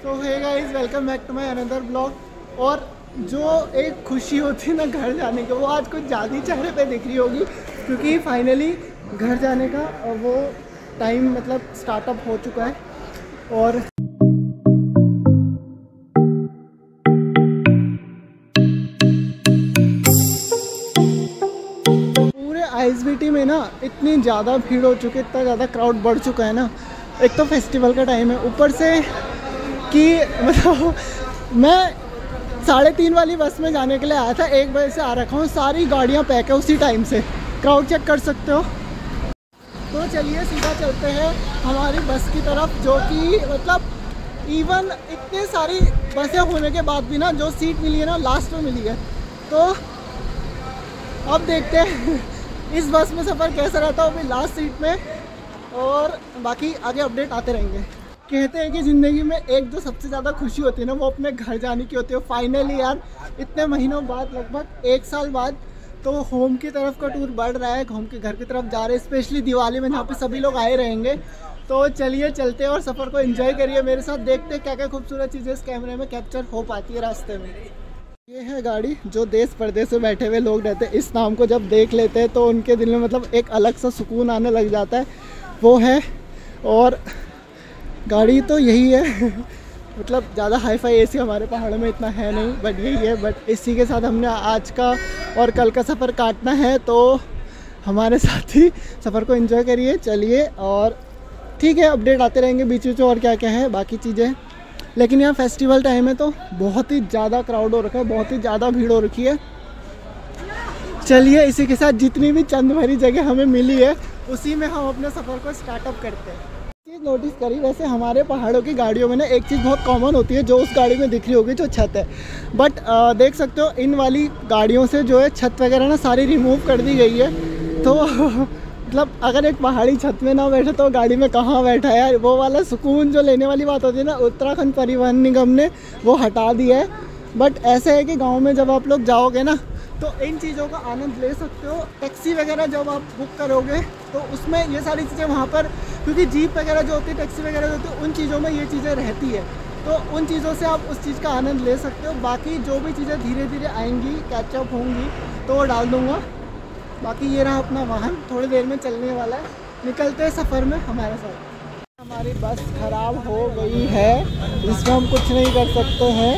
तो hey guys, welcome back to my another blog. और जो एक खुशी होती है ना घर जाने की, वो आज कुछ ज़्यादा ही चेहरे पे दिख रही होगी, क्योंकि फाइनली घर जाने का वो टाइम मतलब स्टार्टअप हो चुका है। और पूरे आईएसबीटी में ना इतनी ज़्यादा भीड़ हो चुकी है, इतना ज़्यादा क्राउड बढ़ चुका है ना। एक तो फेस्टिवल का टाइम है, ऊपर से कि मतलब मैं 3:30 वाली बस में जाने के लिए आया था, 1 बजे से आ रखा हूँ, सारी गाड़ियाँ पैक है उसी टाइम से। क्राउड चेक कर सकते हो। तो चलिए सीधा चलते हैं हमारी बस की तरफ, जो कि मतलब इवन इतने सारी बसें होने के बाद भी ना जो सीट मिली है ना लास्ट में मिली है। तो अब देखते हैं इस बस में सफ़र कैसा रहता है अभी लास्ट सीट में, और बाकी आगे अपडेट आते रहेंगे। कहते हैं कि ज़िंदगी में एक जो सबसे ज़्यादा खुशी होती है ना, वो अपने घर जाने की होती है। फाइनली यार इतने महीनों बाद, लगभग 1 साल बाद, तो होम की तरफ का टूर बढ़ रहा है, होम के घर की तरफ जा रहे हैं, स्पेशली दिवाली में जहाँ पे सभी लोग आए रहेंगे। तो चलिए चलते हैं और सफ़र को एंजॉय करिए मेरे साथ। देखते हैं क्या क्या खूबसूरत चीज़ें इस कैमरे में कैप्चर हो पाती है रास्ते में। ये है गाड़ी जो देश परदेश में बैठे हुए लोग रहते हैं, इस नाम को जब देख लेते हैं तो उनके दिल में मतलब एक अलग सा सुकून आने लग जाता है, वो है। और गाड़ी तो यही है मतलब ज़्यादा हाई फाई एसी हमारे पहाड़ों में इतना है नहीं, बट यही है। बट इसी के साथ हमने आज का और कल का सफ़र काटना है, तो हमारे साथ ही सफ़र को एंजॉय करिए। चलिए, और ठीक है अपडेट आते रहेंगे बीच बीच में और क्या क्या है बाकी चीज़ें। लेकिन यहाँ फेस्टिवल टाइम है तो बहुत ही ज़्यादा क्राउड हो रखा है, बहुत ही ज़्यादा भीड़ हो रखी है। चलिए इसी के साथ जितनी भी चंद भरी जगह हमें मिली है उसी में हम अपने सफ़र को स्टार्टअप करते हैं। चीज़ नोटिस करी, वैसे हमारे पहाड़ों की गाड़ियों में ना एक चीज़ बहुत कॉमन होती है जो उस गाड़ी में दिख रही होगी, जो छत है। बट देख सकते हो इन वाली गाड़ियों से जो है छत वगैरह ना सारी रिमूव कर दी गई है। तो मतलब अगर एक पहाड़ी छत में ना बैठे तो गाड़ी में कहाँ बैठा है यार। वो वाला सुकून जो लेने वाली बात होती है ना, उत्तराखंड परिवहन निगम ने वो हटा दिया है। बट ऐसे है कि गाँव में जब आप लोग जाओगे ना तो इन चीज़ों का आनंद ले सकते हो। टैक्सी वगैरह जब आप बुक करोगे तो उसमें ये सारी चीज़ें वहाँ पर, क्योंकि जीप वगैरह जो होती है, टैक्सी वगैरह जो होती है, उन चीज़ों में ये चीज़ें रहती है, तो उन चीज़ों से आप उस चीज़ का आनंद ले सकते हो। बाकी जो भी चीज़ें धीरे धीरे आएंगी, कैचअप होंगी, तो वो डाल दूँगा। बाकी ये रहा अपना वाहन, थोड़ी देर में चलने वाला है, निकलते हैं सफ़र में हमारे साथ। हमारी बस ख़राब हो गई है, इसमें हम कुछ नहीं कर सकते हैं,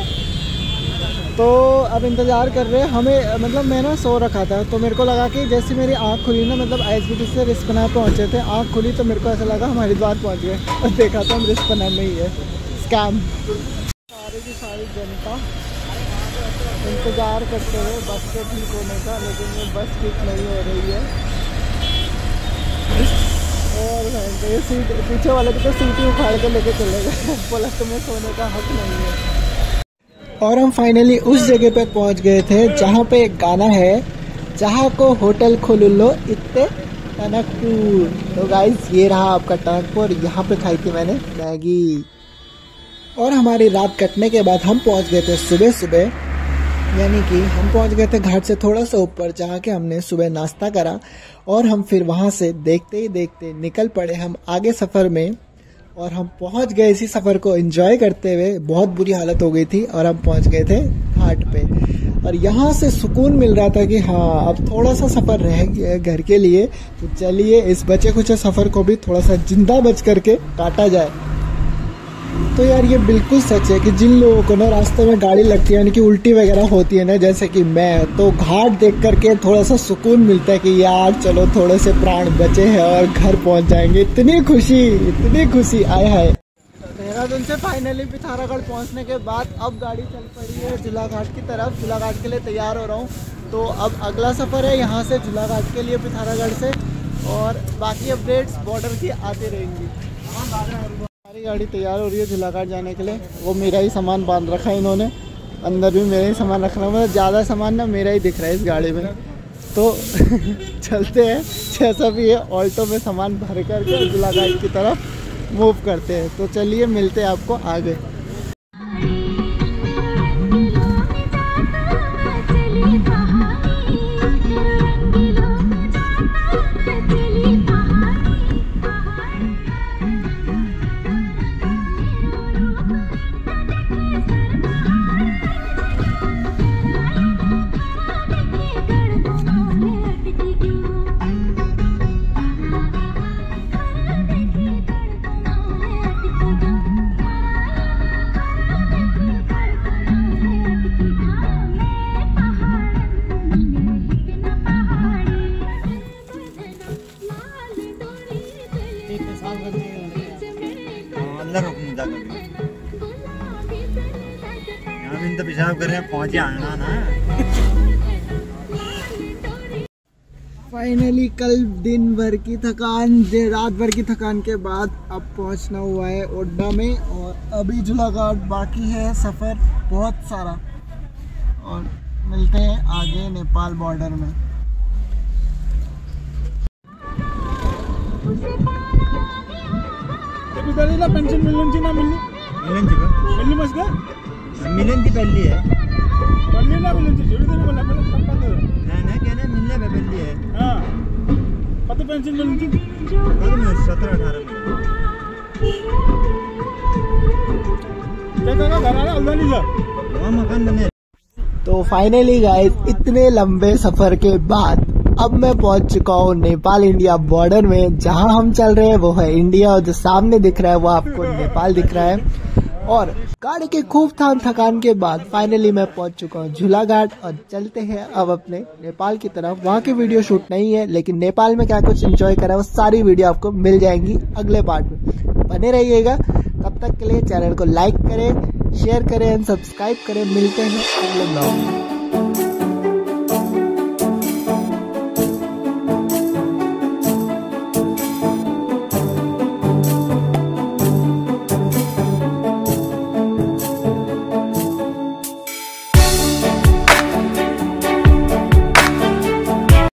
तो अब इंतज़ार कर रहे हैं हमें। मतलब मैं ना सो रखा था, तो मेरे को लगा कि जैसे मेरी आँख खुली ना, मतलब आईएसबीटी से रिस्पना पहुँचे थे, आँख खुली तो मेरे को ऐसा लगा हम हरिद्वार पहुँच गए, और देखा तो हम रिस्पना में ही है। स्कैम। सारी की सारी जनता इंतज़ार करते हुए बस के ठीक होने का, लेकिन ये बस ठीक नहीं हो रही है। और ये सीट पीछे वाले की तो सीट ही उखाड़ के लेके चले गए, बोला तुम्हें सोने का हक नहीं है। और हम फाइनली उस जगह पे पहुंच गए थे जहाँ पे एक गाना है, जहाँ को होटल खोल लो इतने टनकपुर। तो गाइस ये रहा आपका टनकपुर, यहाँ पे खाई थी मैंने मैगी। और हमारी रात कटने के बाद हम पहुंच गए थे सुबह सुबह, यानी कि हम पहुंच गए थे घाट से थोड़ा सा ऊपर, जहाँ के हमने सुबह नाश्ता करा। और हम फिर वहाँ से देखते ही देखते निकल पड़े हम आगे सफ़र में, और हम पहुंच गए इसी सफ़र को एंजॉय करते हुए। बहुत बुरी हालत हो गई थी और हम पहुंच गए थे घाट पे, और यहाँ से सुकून मिल रहा था कि हाँ अब थोड़ा सा सफ़र रह गया घर के लिए, तो चलिए इस बचे कुछ सफ़र को भी थोड़ा सा जिंदा बच करके काटा जाए। तो यार ये बिल्कुल सच है कि जिन लोगों को ना रास्ते में गाड़ी लगती है, यानी कि उल्टी वगैरह होती है ना, जैसे कि मैं, तो घाट देख करके थोड़ा सा सुकून मिलता है कि यार चलो थोड़े से प्राण बचे हैं और घर पहुंच जाएंगे। इतनी खुशी आया है। देहरादून से फाइनली पिथौरागढ़ पहुंचने के बाद अब गाड़ी चल पड़ी है झूलाघाट की तरफ। झूलाघाट के लिए तैयार हो रहा हूँ, तो अब अगला सफ़र है यहाँ से झूलाघाट के लिए पिथौरागढ़ से, और बाकी अपडेट्स बॉर्डर की आती रहेंगी। हमारी गाड़ी तैयार हो रही है झूलाघाट जाने के लिए। वो मेरा ही सामान बांध रखा है इन्होंने, अंदर भी मेरा ही सामान रखना, मतलब ज़्यादा सामान ना मेरा ही दिख रहा है इस गाड़ी में। तो चलते हैं, जैसा भी है ऑल्टो में सामान भर कर झूलाघाट की तरफ मूव करते हैं। तो चलिए मिलते हैं आपको आगे। तो पेशाब कर रहे हैं, पहुंचे आना ना। फाइनली कल दिन भर की थकान, रात भर की थकान के बाद अब पहुंचना हुआ है ओड्डा में, और अभी जुलाघाट बाकी है सफ़र बहुत सारा, और मिलते हैं आगे नेपाल बॉर्डर में। पेंशन मिलनी ना मिलनी मिलनी मस्त मिलन थी पहली है पल्ली ना मिलनी जोड़ी देने वाला मैंने तब पता ना कहना मिलने पे पहली है। हां पता पेंशन मिलनी थी कब में 17-18 में देखा घर आना अल्लाह सर वहाँ मकान बने। तो फाइनली गाइस इतने लंबे सफर के बाद अब मैं पहुंच चुका हूँ नेपाल इंडिया बॉर्डर में। जहां हम चल रहे हैं वो है इंडिया, और जो सामने दिख रहा है वो आपको नेपाल दिख रहा है। और गाड़ी के खूब थकान के बाद फाइनली मैं पहुंच चुका हूँ झूलाघाट, और चलते हैं अब अपने नेपाल की तरफ। वहाँ की वीडियो शूट नहीं है, लेकिन नेपाल में क्या कुछ एंजॉय करा वो सारी वीडियो आपको मिल जाएंगी अगले पार्ट में। बने रहिएगा, तब तक के लिए चैनल को लाइक करें, शेयर करें एंड सब्सक्राइब करें। मिलते हैं अगले ब्लॉग में।